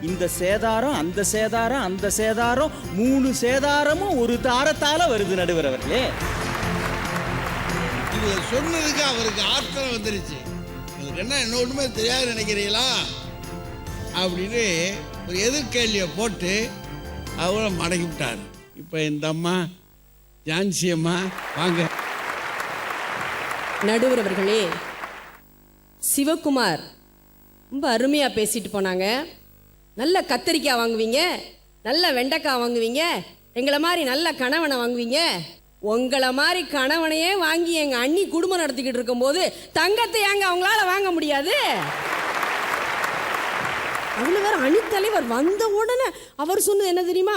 இந்த சேதாரம் அந்த சேதாரம் அந்த சேதாரம் 3 சேதாரமும் ஒரு தாரத்தால வருது நடுவர் அவர்களே. இது சொன்னதுக்கு அவருக்கு ஆத்திரம் வந்துருச்சு. அதுக்கு என்ன ஒண்ணுமே தெரியாது நினைக்கிறீங்களா அப்படின்னு ஒரு எதிர்கேள்வியை போட்டு அவங்கள மடக்கி விட்டார். இப்போ இந்த அம்மா ஜான்சி அம்மா வாங்க. நடுவர் அவர்களே, சிவகுமார் ரொம்ப அருமையாக பேசிட்டு போனாங்க. நல்ல கத்திரிக்காய் வாங்குவீங்க, நல்ல வெண்டைக்காய் வாங்குவீங்க, எங்களை மாதிரி நல்ல கணவனை வாங்குவீங்க. உங்களை மாதிரி கணவனையே வாங்கி எங்கள் அண்ணி குடும்பம் நடத்திக்கிட்டு இருக்கும்போது தங்கத்தை ஏங்க அவங்களால வாங்க முடியாது? அதில் வேற அணித்தலைவர் வந்த உடனே அவர் சொன்னது என்ன தெரியுமா?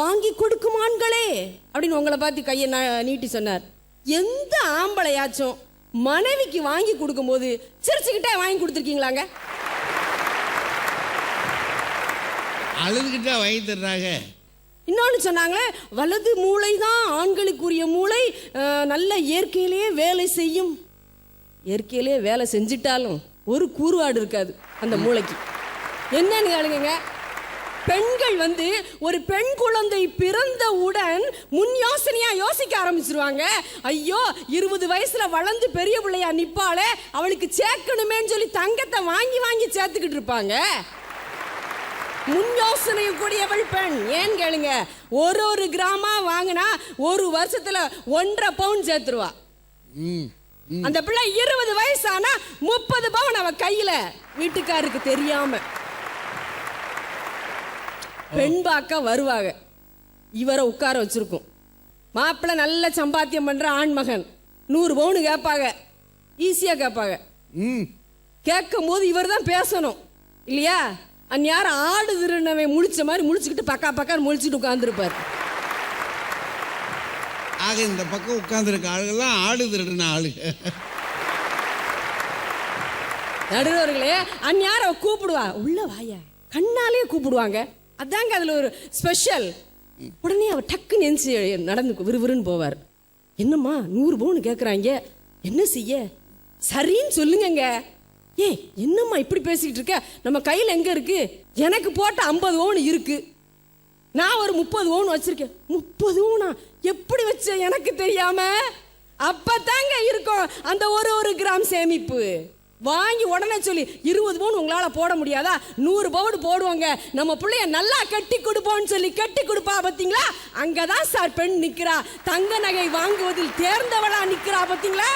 வாங்கி கொடுக்கும் ஆண்களே அப்படின்னு உங்களை பார்த்து கையை நீட்டி சொன்னார். எந்த ஆம்பளையாச்சும் மனைவிக்கு வாங்கி கொடுக்கும்போது சிரிச்சுக்கிட்டே வாங்கி கொடுத்துருக்கீங்களாங்க? அழுதுகிட்டா வாங்கி தர்றாங்க. இன்னொன்று சொன்னாங்களே, வலது மூளை தான் ஆண்களுக்குரிய மூளை, நல்ல இயற்கையிலேயே வேலை செய்யும். இயற்கையிலேயே வேலை செஞ்சிட்டாலும் ஒரு கூறுபாடு இருக்காது அந்த மூளைக்கு. என்னன்னு கேளுங்க, பெண்கள் ஒரு பெண் குழந்தை பிறந்தவுடன் முன் யோசனையா யோசிக்க ஆரம்பிச்சிருவாங்க. ஐயோ 20 வயசுல வளர்ந்து பெரிய பிள்ளையா நிப்பாளே, அவளுக்கு சேர்க்கணுமேன்னு சொல்லி தங்கத்தை வாங்கி வாங்கி சேர்த்துக்கிட்டு இருப்பாங்க. முன் யோசனை கூடியவள் பெண். ஏன் கேளுங்க, ஒரு கிராமா வாங்கினா ஒரு வருஷத்துல 1.5 பவுன் சேர்த்துருவா. அந்த பிள்ளை 20 வயசானா 30 பவுன் அவ கையில, வீட்டுக்காருக்கு தெரியாம பெண் பார்க்க வருவாங்க. இவரை உட்கார வச்சிருக்கும். மாப்பிள்ளை நல்ல சம்பாத்தியம் பண்ற ஆண்மகன் 100 பவுன் கேட்பாங்க. ஈஸியா கேட்பாங்க. கேட்கும் போது இவர் தான் பேசணும் இல்லையா? அந்நேரம் ஆடு திருநவை முழிச்ச மாதிரி முழிச்சுக்கிட்டு பக்கான்னு முழிச்சுட்டு உட்கார்ந்துருப்பார். ஆக இந்த பக்கம் உட்கார்ந்துருக்க ஆளுகள்லாம் ஆடு திருடுன ஆளுங்க. நடுவர்களே, அந்நேரம் கூப்பிடுவா, உள்ள வாயா, கண்ணாலே கூப்பிடுவாங்க. அதாங்க அதுல ஒரு ஸ்பெஷல். உடனே அவர் டக்குன்னு எந்திச்சு நடந்து விறுவிறுன்னு போவார். என்னம்மா 100 பவுன் கேட்குறாங்க, என்ன செய்ய? சரின்னு சொல்லுங்க. ஏ என்னம்மா இப்படி பேசிக்கிட்டு இருக்க? நம்ம கையில் எங்க இருக்கு? எனக்கு போட்ட 50 பவுன் இருக்கு, நான் ஒரு 30 பவுன் வச்சிருக்கேன். 30 பவுனா எப்படி வச்ச எனக்கு தெரியாம? அப்பதாங்க இருக்கும் அந்த ஒரு கிராம் சேமிப்பு. வாங்கி உடனே சொல்லி 20 பவுன் உங்களால போட முடியாதா? 100 பவுன் போடுவாங்க, நம்ம பிள்ளைய நல்லா கட்டி கொடுப்போம்னு சொல்லி கட்டி கொடுப்பா. பார்த்தீங்களா? அங்கதான் சார் பெண் நிக்கிறா, தங்க நகை வாங்குவதில் தேர்ந்தவளா நிக்கிறா. பார்த்தீங்களா?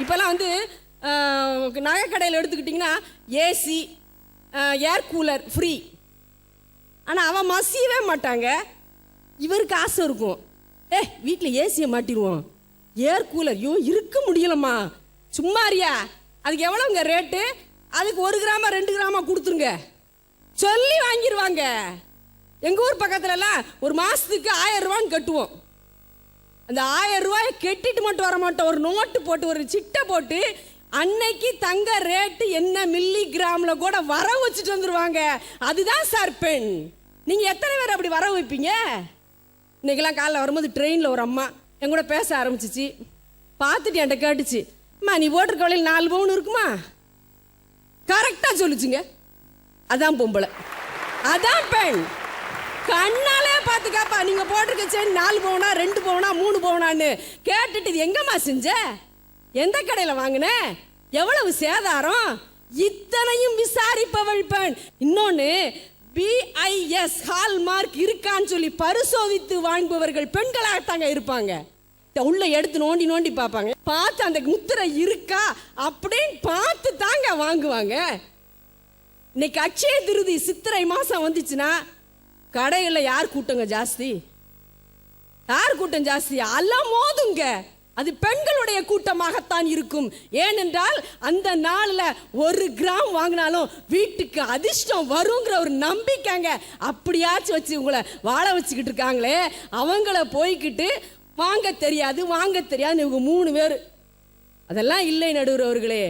இப்பெல்லாம் நகை கடையில் எடுத்துக்கிட்டிங்கன்னா ஏசி, ஏர் கூலர் ஃப்ரீ. ஆனால் அவன் மசியவே மாட்டாங்க. இவருக்கு ஆசை இருக்கும், வீட்டில் ஏசியை மாட்டிடுவோம், ஏர் கூலர் இருக்க முடியலம்மா, சும்மாரியா, அதுக்கு எவ்வளோங்க ரேட்டு? அதுக்கு 1 கிராமா 2 கிராமா கொடுத்துருங்க சொல்லி வாங்கிடுவாங்க. எங்கள் ஊர் பக்கத்துலலாம் ஒரு மாதத்துக்கு 1000 ரூபான்னு கட்டுவோம். அந்த 1000 ரூபாயை கெட்டிட்டு மட்டும் வர மாட்டோம், ஒரு நோட்டு போட்டு ஒரு சிட்டை போட்டு அன்னைக்கு தங்க ரேட்டு என்ன மில்லி கிராம்ல கூட வர வச்சுட்டு வந்துருவாங்க. அதுதான் சார் பெண். நீங்க எத்தனை பேர் அப்படி வர வைப்பீங்க? இன்னைக்கெல்லாம் காலைல வரும்போது ட்ரெயினில் ஒரு அம்மா என் கூட பேச ஆரம்பிச்சிச்சு. பார்த்துட்டு என்கிட்ட கேட்டுச்சு, அம்மா நீ போட்டிருக்க வழியில் 4 பவுன் இருக்குமா? கரெக்டாக சொல்லிச்சுங்க. அதான் பொம்பளை, அதான் பெண். கண்ணாலே பார்த்து கேப்பா, நீங்க போட்டிருக்க செயின் 4 பவுனா 2 பவுனா 3 பவுனான்னு கேட்டுட்டு, இது எங்கம்மா செஞ்ச, எந்த கடையில் வாங்கின, எவ்வளவு சேதாரம், இத்தனையும் விசாரிப்பவள் பெண். இன்னொன்னு BIS ஹால்மார்க் இருக்கான்னு சொல்லி பரிசோதித்து வாங்குபவர்கள் பெண்களாகத்தாங்க இருப்பாங்க. உள்ள எடுத்து நோண்டி நோண்டி பார்ப்பாங்க, பார்த்து அந்த முத்திரை இருக்கா அப்படின்னு பார்த்து தாங்க வாங்குவாங்க. இன்னைக்கு அட்சய திருதி சித்திரை மாசம் வந்துச்சுன்னா கடையில் யார் கூட்டங்க ஜாஸ்தி? யார் கூட்டம் ஜாஸ்தி? அலமோதுங்க. அது பெண்களுடைய கூட்டமாகத்தான் இருக்கும். ஏனென்றால் அந்த நாளில் 1 கிராம் வாங்கினாலும் வீட்டுக்கு அதிர்ஷ்டம் வருங்கிற ஒரு நம்பிக்கைங்க. அப்படியாச்சும் வச்சு உங்களை வாழ வச்சுக்கிட்டு இருக்காங்களே, அவங்கள போய்கிட்டு வாங்க தெரியாது வாங்க தெரியாது இவங்க 3 பேர். அதெல்லாம் இல்லை நடுவர் அவர்களே.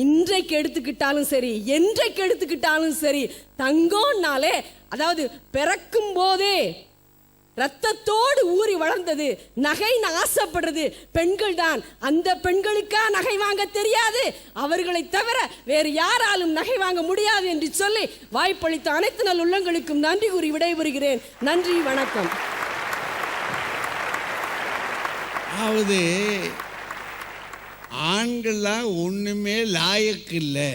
இன்றைக்கு எடுத்துக்கிட்டாலும் சரி, என்றைக்கு எடுத்துக்கிட்டாலும் சரி, தங்கம்னாலே, அதாவது பிறக்கும் போதே ரத்தத்தோடு ஊறி வளர்ந்தது, நகைன்னு ஆசைப்படுறது பெண்கள் தான். அந்த பெண்களுக்கா நகை வாங்க தெரியாது? அவர்களை தவிர வேறு யாராலும் நகை வாங்க முடியாது என்று சொல்லி வாய்ப்பளித்த அனைத்து நல் உள்ளங்களுக்கும் நன்றி கூறி விடைபெறுகிறேன். நன்றி, வணக்கம். அதாவது ஆண்கள்லாம் ஒன்றுமே லாயக்கு இல்லை,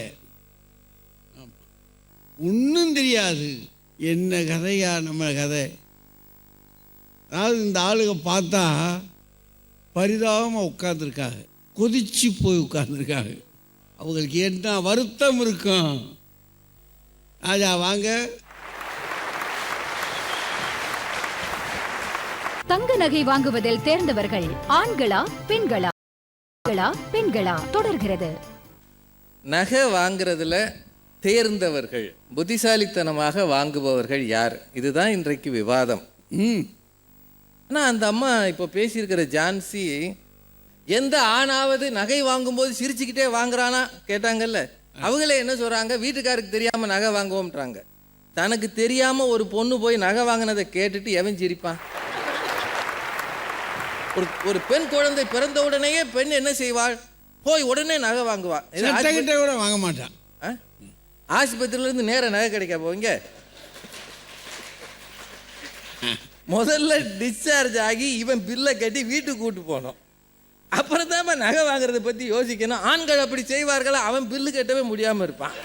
ஒன்றும் தெரியாது. என்ன கதையா நம்ம கதை. அதாவது இந்த ஆளுங்க பார்த்தா பரிதாபமாக உட்காந்துருக்காங்க, கொதிச்சு போய் உட்காந்துருக்காங்க. அவங்களுக்கு என்ன வருத்தம் இருக்கும். ராஜா வாங்க. தங்க நகை வாங்குவதில் தேர்ந்தவர்கள் ஆண்களா பெண்களா? பெண்களா? தொடர்கிறது. நகை வாங்குறதுல தேர்ந்தவர்கள், புத்திசாலித்தனமாக வாங்குபவர்கள் யார்? இதுதான் இன்றைக்கு விவாதம். ஆனால் அந்த அம்மா இப்போ பேசியிருக்கிற ஜான்சி, எந்த ஆணாவது நகை வாங்கும்போது சிரிச்சுக்கிட்டே வாங்குறானா கேட்டாங்கல்ல, அவங்களே என்ன சொல்கிறாங்க, வீட்டுக்காருக்கு தெரியாமல் நகை வாங்குவோம்ன்றாங்க. தனக்கு தெரியாமல் ஒரு பொண்ணு போய் நகை வாங்கினதை கேட்டுட்டு எவன் சிரிப்பான்? ஒரு பெண் குழந்தை பிறந்த உடனேயே பெண் என்ன செய்வாள்? போய் உடனே நகை வாங்குவா. கூட வாங்க மாட்டான். ஆஸ்பத்திரியிலேருந்து நேரம் நகை கிடைக்க போவீங்க. முதல்ல டிஸ்சார்ஜ் ஆகி இவன் பில்லை கட்டி வீட்டுக்கு கூட்டு போனோம், அப்புறம் தான் நகை வாங்குறதை பற்றி யோசிக்கணும். ஆண்கள் அப்படி செய்வார்களா? அவன் பில்லு கட்டவே முடியாமல் இருப்பான்.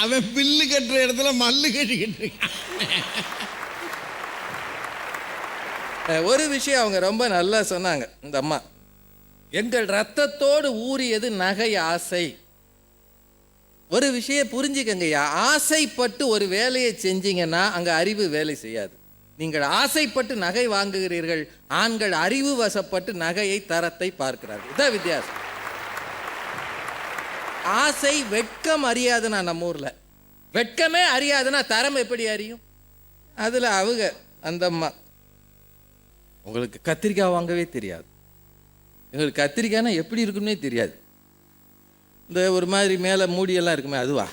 அவன் பில்லு கட்டுற இடத்துல மல்லு கட்டிக்கிட்டு இருக்கான். ஒரு விஷயம் அவங்க ரொம்ப நல்லா சொன்னாங்க இந்த அம்மா. எங்கள் ரத்தத்தோடு ஊறியது நகை ஆசை. ஒரு விஷயம் புரிஞ்சுக்கங்கய்யா, ஆசைப்பட்டு ஒரு வேலையை செஞ்சீங்கன்னா அங்கே அறிவு வேலை செய்யாது. நீங்கள் ஆசைப்பட்டு நகை வாங்குகிறீர்கள், ஆண்கள் அறிவு வசப்பட்டு நகையை தரத்தை பார்க்கிறார்கள். இதான் வித்தியாசம். ஆசை வெட்கம் அறியாதுன்னா, நம்ம ஊரில் வெட்கமே அறியாதுன்னா தரம் எப்படி அறியும்? அதில் அவங்க அந்த அம்மா, உங்களுக்கு கத்திரிக்காய் வாங்கவே தெரியாது, எங்களுக்கு கத்திரிக்காய்னா எப்படி இருக்குன்னே தெரியாது, இந்த ஒரு மாதிரி மேலே மூடியெல்லாம் இருக்குமே அதுவா?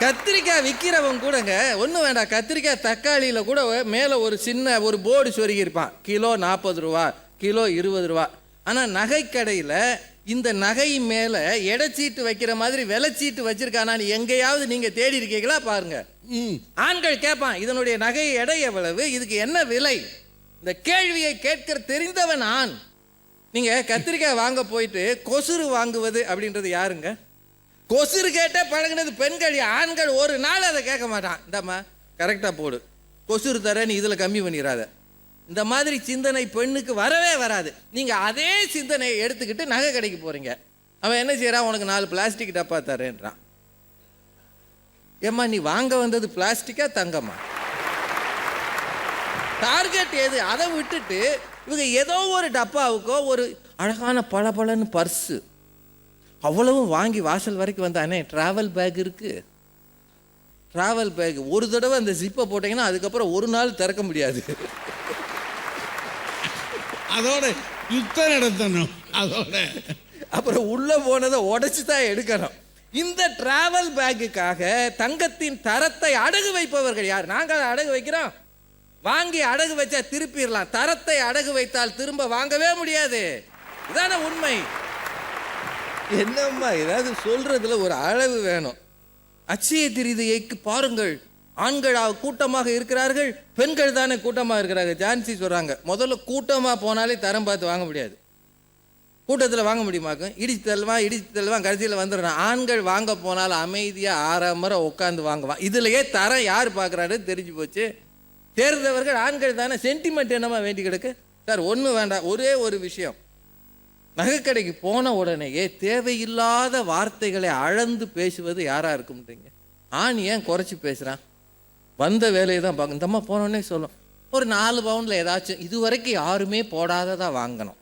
கத்திரிக்காய் விற்கிறவங்க கூடங்க ஒன்றும் வேண்டாம், கத்திரிக்காய் தக்காளியில் கூட மேலே ஒரு சின்ன ஒரு போர்டு சொருகி இருப்பான், கிலோ 40 ரூபா, கிலோ 20 ரூபா. ஆனால் நகைக்கடையில் இந்த நகை மேலே எடைச்சீட்டு வைக்கிற மாதிரி விலைச்சீட்டு வச்சிருக்கானான்னு எங்கேயாவது நீங்கள் தேடி இருக்கீங்களா? பாருங்க. ஆண்கள் கேட்பான், இதனுடைய நகை எடை எவ்வளவு, இதுக்கு என்ன விலை? இந்த கேள்வியை கேட்கிற தெரிந்தவன் ஆண். நீங்கள் கத்திரிக்காய் வாங்க போயிட்டு கொசுறு வாங்குவது அப்படின்றது யாருங்க? கொசுறு கேட்ட பழகினது பெண்கள். ஆண்கள் ஒரு நாள் அதை கேட்க மாட்டான். இந்தாம்மா கரெக்டாக போடு, கொசுறு தர, நீ இதில் கம்மி பண்ணிடாத. இந்த மாதிரி சிந்தனை பெண்ணுக்கு வரவே வராது. நீங்கள் அதே சிந்தனையை எடுத்துக்கிட்டு நகை கடைக்கு போகிறீங்க, அவன் என்ன செய்கிறான்? உனக்கு 4 பிளாஸ்டிக் டப்பா தரேன்றான். ஏம்மா நீ வாங்க வந்தது பிளாஸ்டிக்கா தங்கம்மா? டார்கெட் எது? அதை விட்டுட்டு இவங்க ஏதோ ஒரு டப்பாவுக்கோ ஒரு அழகான பளபளன்னு பர்ஸு அவ்வளவும் வாங்கி வாசல் வரைக்கும் வந்தானே. ட்ராவல் பேக் இருக்கு, ட்ராவல் பேக் ஒரு தடவை அந்த ஜிப்பை போட்டிங்கன்னா அதுக்கப்புறம் ஒரு நாள் திறக்க முடியாது. அதோட யுத்தம் நடத்தணும். அதோட அப்புறம் உள்ளே போனதை உடைச்சு தான் எடுக்கணும். இந்த டிராவல் பேக்குக்காக தங்கத்தின் தரத்தை அடகு வைப்பவர்கள் யார்? நாங்கள் அடகு வைக்கிறோம். வாங்கி அடகு வச்சா திருப்பிடலாம், தரத்தை அடகு வைத்தால் திரும்ப வாங்கவே முடியாது. இதான உண்மை. என்னம்மா ஏதாவது சொல்றதுல ஒரு அளவு வேணும். அட்சய திருதியைக்கு பாருங்கள், ஆண்கள் கூட்டமாக இருக்கிறார்கள், பெண்கள் தானே கூட்டமாக இருக்கிறாங்க. ஜான்சி சொல்றாங்க, முதல்ல கூட்டமாக போனாலே தரம் பார்த்து வாங்க முடியாது. கூட்டத்தில் வாங்க முடியுமாக்கும்? இடிச்சு தள்ளுவான் கடைசியில் வந்துடுறான். ஆண்கள் வாங்க போனாலும் அமைதியாக 6 முறை உட்காந்து வாங்குவான். இதுலையே தரம் யார் பார்க்குறாருன்னு தெரிஞ்சு போச்சு. தேர்ந்தவர்கள் ஆண்கள் தானே. சென்டிமெண்ட் என்னமா வேண்டி கிடக்கு சார்? ஒன்றும் வேண்டாம். ஒரே ஒரு விஷயம், நகைக்கடைக்கு போன உடனேயே தேவையில்லாத வார்த்தைகளை அளந்து பேசுவது யாராக இருக்கும்ன்றீங்க? ஆண் ஏன் குறைச்சி பேசுகிறான்? வந்த வேலையை தான் பார்க்கணும். இந்தம்மா போனோடனே சொல்லும், ஒரு 4 பவுனில் ஏதாச்சும் இது வரைக்கும் யாருமே போடாததாக வாங்கணும்.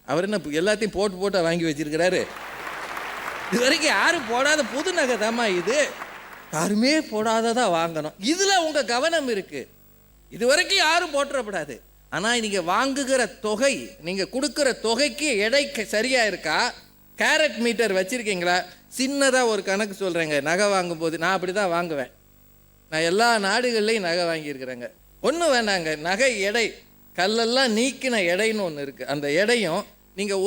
அவர் என்ன எல்லாத்தையும் போட்டு வாங்கி வச்சிருக்கிறாரு? இது வரைக்கும் யாரும் போடாத புது நகை தாம்மா இது, யாருமே போடாததா வாங்கணும். இதுல உங்க கவனம் இருக்கு. இது வரைக்கும் யாரும் போட்டுறப்படாது. ஆனா நீங்க வாங்குகிற தொகை, நீங்க கொடுக்கிற தொகைக்கு எடை சரியா இருக்கா? கேரட் மீட்டர் வச்சுருக்கீங்களா? சின்னதாக ஒரு கணக்கு சொல்கிறேங்க. நகை வாங்கும்போது நான் அப்படி தான் வாங்குவேன். நான் எல்லா நாடுகள்லையும் நகை வாங்கியிருக்கிறேங்க. ஒன்றும் வேண்டாங்க, நகை எடை, கல்லெல்லாம் நீக்கின எடைன்னு ஒன்று இருக்குது. அந்த எடையும் நீங்கள்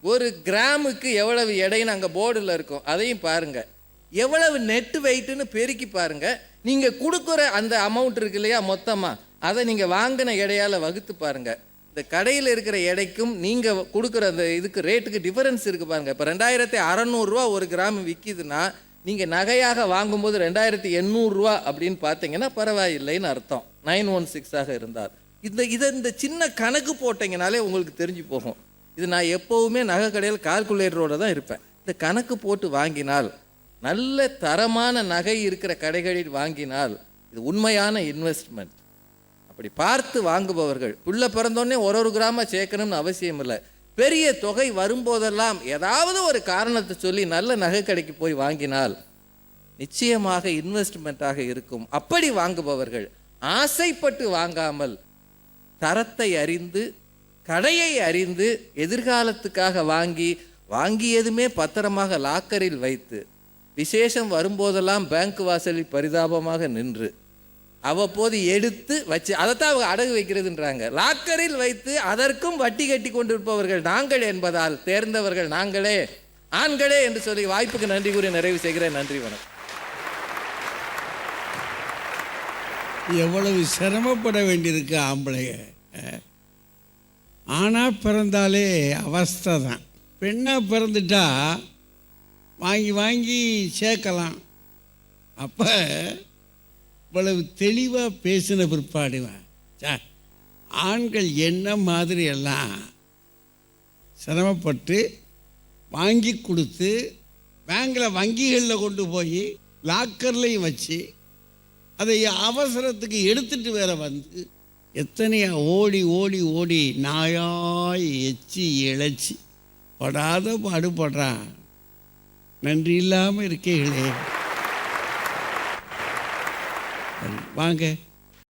ஒரு கிராமுக்கு எவ்வளவு எடைன்னு அங்கே போர்டில் இருக்கும், அதையும் பாருங்கள். எவ்வளவு நெட் வெயிட்டுன்னு பெருக்கி பாருங்கள். நீங்கள் கொடுக்குற அந்த அமௌண்ட் இருக்கு இல்லையா, மொத்தமாக அதை நீங்கள் வாங்கின எடையால் வகுத்து பாருங்கள். இந்த கடையில் இருக்கிற எடைக்கும் நீங்கள் கொடுக்குற அந்த இதுக்கு ரேட்டுக்கு டிஃபரன்ஸ் இருக்குது பாருங்கள். இப்போ 2600 ஒரு கிராம் விற்கிதுன்னா நீங்கள் நகையாக வாங்கும்போது 2800 அப்படின்னு பார்த்தீங்கன்னா பரவாயில்லைன்னு அர்த்தம், 916 இருந்தால். இந்த சின்ன கணக்கு போட்டிங்கனாலே உங்களுக்கு தெரிஞ்சு போகும். இது நான் எப்போவுமே நகை கடையில் கால்குலேட்டரோடு தான் இருப்பேன். இந்த கணக்கு போட்டு வாங்கினால், நல்ல தரமான நகை இருக்கிற கடைகளில் வாங்கினால் இது உண்மையான இன்வெஸ்ட்மெண்ட். அப்படி பார்த்து வாங்குபவர்கள் புள்ள பிறந்தோடனே ஒரு கிராம சேர்க்கணும்னு அவசியம் இல்லை. பெரிய தொகை வரும்போதெல்லாம் ஏதாவது ஒரு காரணத்தை சொல்லி நல்ல நகை கடைக்கு போய் வாங்கினால் நிச்சயமாக இன்வெஸ்ட்மெண்ட்டாக இருக்கும். அப்படி வாங்குபவர்கள் ஆசைப்பட்டு வாங்காமல் தரத்தை அறிந்து, கடையை அறிந்து, எதிர்காலத்துக்காக வாங்கியதுமே பத்திரமாக லாக்கரில் வைத்து, விசேஷம் வரும்போதெல்லாம் பேங்க் வாசலில் பரிதாபமாக நின்று அவ்வப்போது எடுத்து வச்சு, அதைத்தான் அவங்க அடகு வைக்கிறதுன்றாங்க. லாக்கரில் வைத்து அதற்கும் வட்டி கட்டி கொண்டிருப்பவர்கள் நாங்கள் என்பதால் தேர்ந்தவர்கள் நாங்களே, ஆண்களே என்று சொல்லி வாய்ப்புக்கு நன்றி கூறி நிறைவு செய்கிறேன். நன்றி, வணக்கம். எவ்வளவு சிரமப்பட வேண்டியிருக்கு ஆம்பளைங்க. ஆணாக பிறந்தாலே அவஸ்தை தான். பெண்ணாக பிறந்துட்டா வாங்கி வாங்கி சேர்க்கலாம். அப்போ இவ்வளவு தெளிவாக பேசின பிற்பாடுவேன், ஆண்கள் என்ன மாதிரி எல்லாம் சிரமப்பட்டு வாங்கி கொடுத்து பேங்கில் வங்கிகளில் கொண்டு போய் லாக்கர்லையும் வச்சு அதை அவசரத்துக்கு எடுத்துட்டு வேற வந்து எத்தனையா ஓடி ஓடி ஓடி நாயாய் எச்சி இழைச்சி படாத பாடுபடுறான். நன்றி இல்லாமல் இருக்கீங்களே. வாங்க.